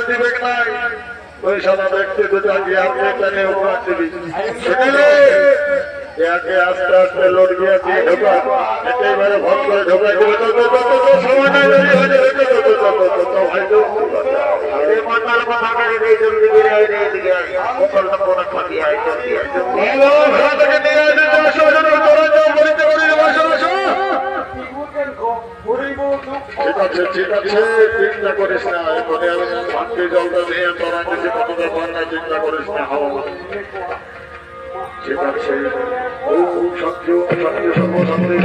দিবে না ওই সালা দেখতে তো জাগিয়ে আমি এখানে উপহার দিবি একে আস্তে আস্তে লোড গিয়ে দিয়ে ঢোকা একেবারে ভর করে ঢোকা দেবে সময় নাই ঠিক আছে চিন্তা করিস না এখানে আমি শান্তি জলটা নিয়ে তোরা কিছু কতটা বন্যা চিন্তা করিস না হওয়া ঠিক আছে সত্যি সত্যি সর্বশান্তি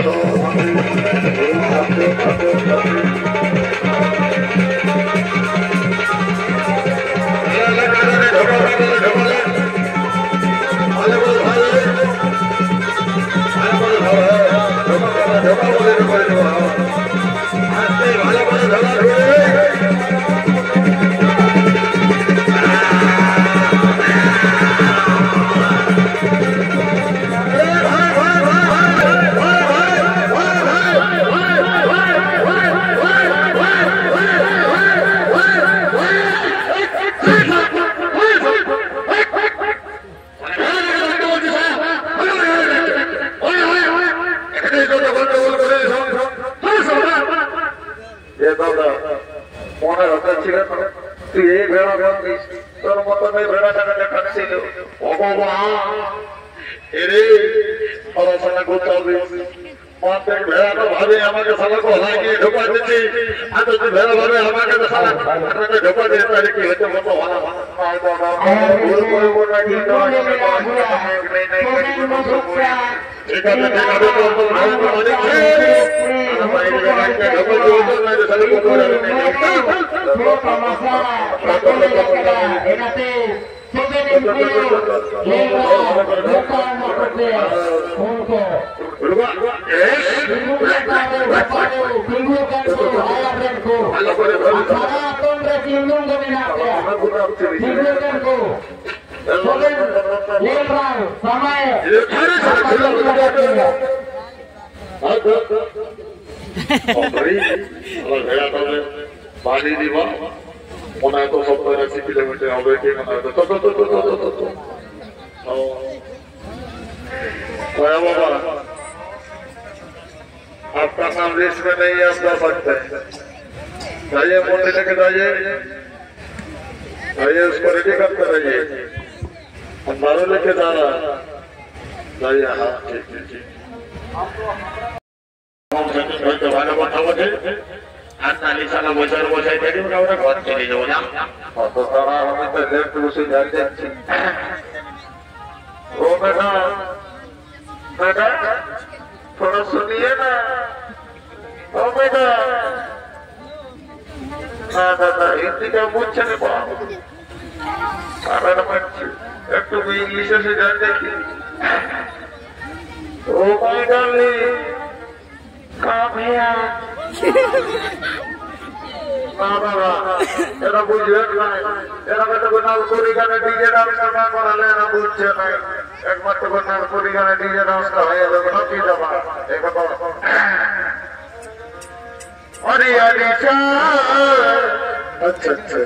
আমাকে সালা কোথায় গিয়ে ঢোকা দিচ্ছি এত ভেড়া ভাবে আমাকে ঢোকা দিয়ে তাহলে কি হচ্ছে মতো ভালো ঠিক আছে পানি দিবা মনে হয় তো 70-80 কিলোমিটার হবে কি মনে হয় बाबा आपका नाम लिस्ट में नहीं है आप जा सकते हैं जाइए मोटे लेके जाइए जाइए उसको रेडी करते रहिए अंबारों लेके जा रहा है जाइए हाँ ठीक ठीक भागा बता मुझे आज नाली साला बोझर बोझाई देगी मैं उन्हें बहुत चली जाओ ना तो सारा हमें तो लेफ्ट उसे जारी जाती ओ बेटा बेटा थोड़ा सुनिए ना ओ बेटा ना दादा हिंदी का मुझ चले पाओ सारा मच्छी एक तो भी इंग्लिश से जान देखी ओ भाई डाली काम है ना बाबा एरा बुझे ना एरा बेटा को नाल कोरी गाने डीजे डांस करना करा लेना बुझे ना एक मत को नाल कोरी गाने डीजे डांस का है तो नपी दबा एक तो अरे अरे चा अच्छा अच्छा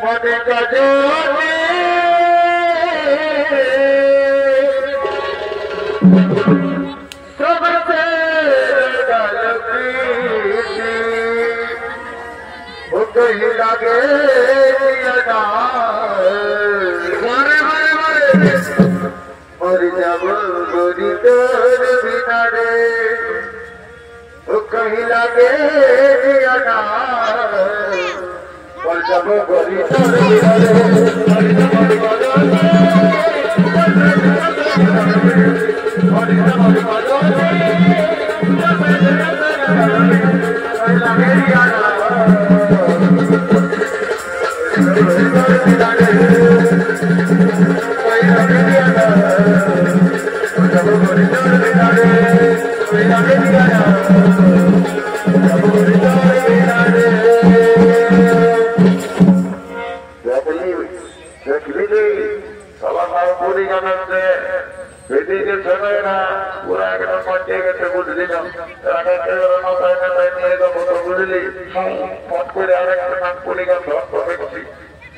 मने का जोनी सबसे गलती कहीं लगे और जब गोरी तोर बिना रे कहीं लगे और जब गोरी तोर बिना रे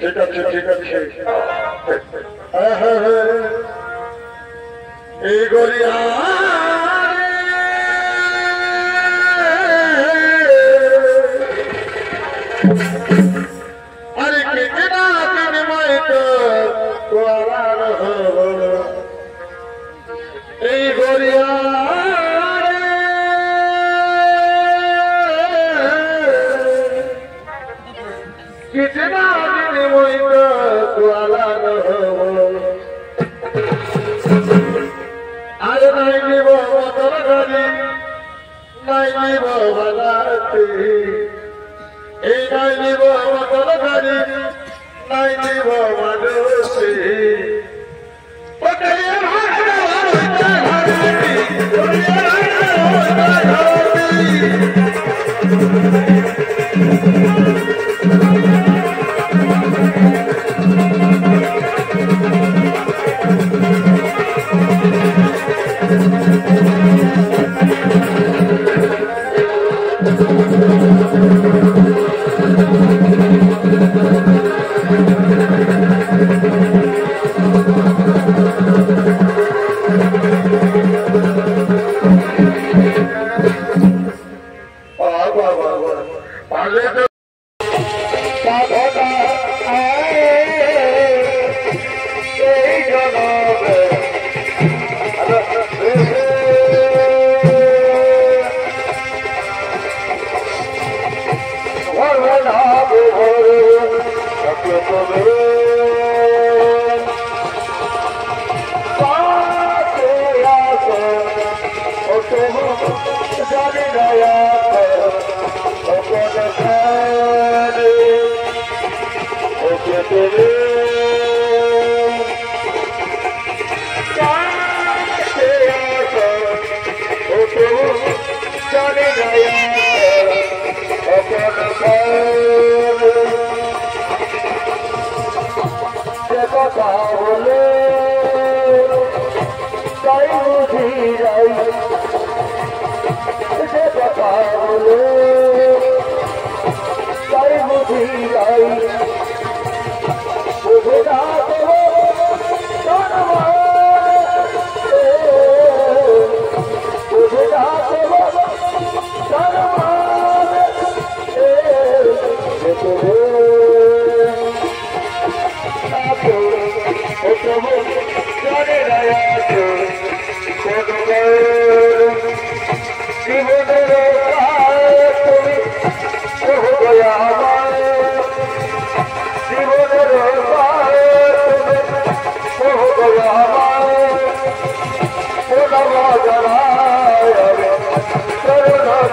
ঠিক আছে ঠিক আছে এই গড়িয়া আরে কে না কেন মাইতো তোয়ার এই গড়িয়া কিতনা দিন মইতো তোয়ার আরে নাই নিব মতর গাড়ি নাই নিব বাজাতে এই নাই নিব মতর গাড়ি নাই নিব বাজাতে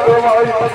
তোমায়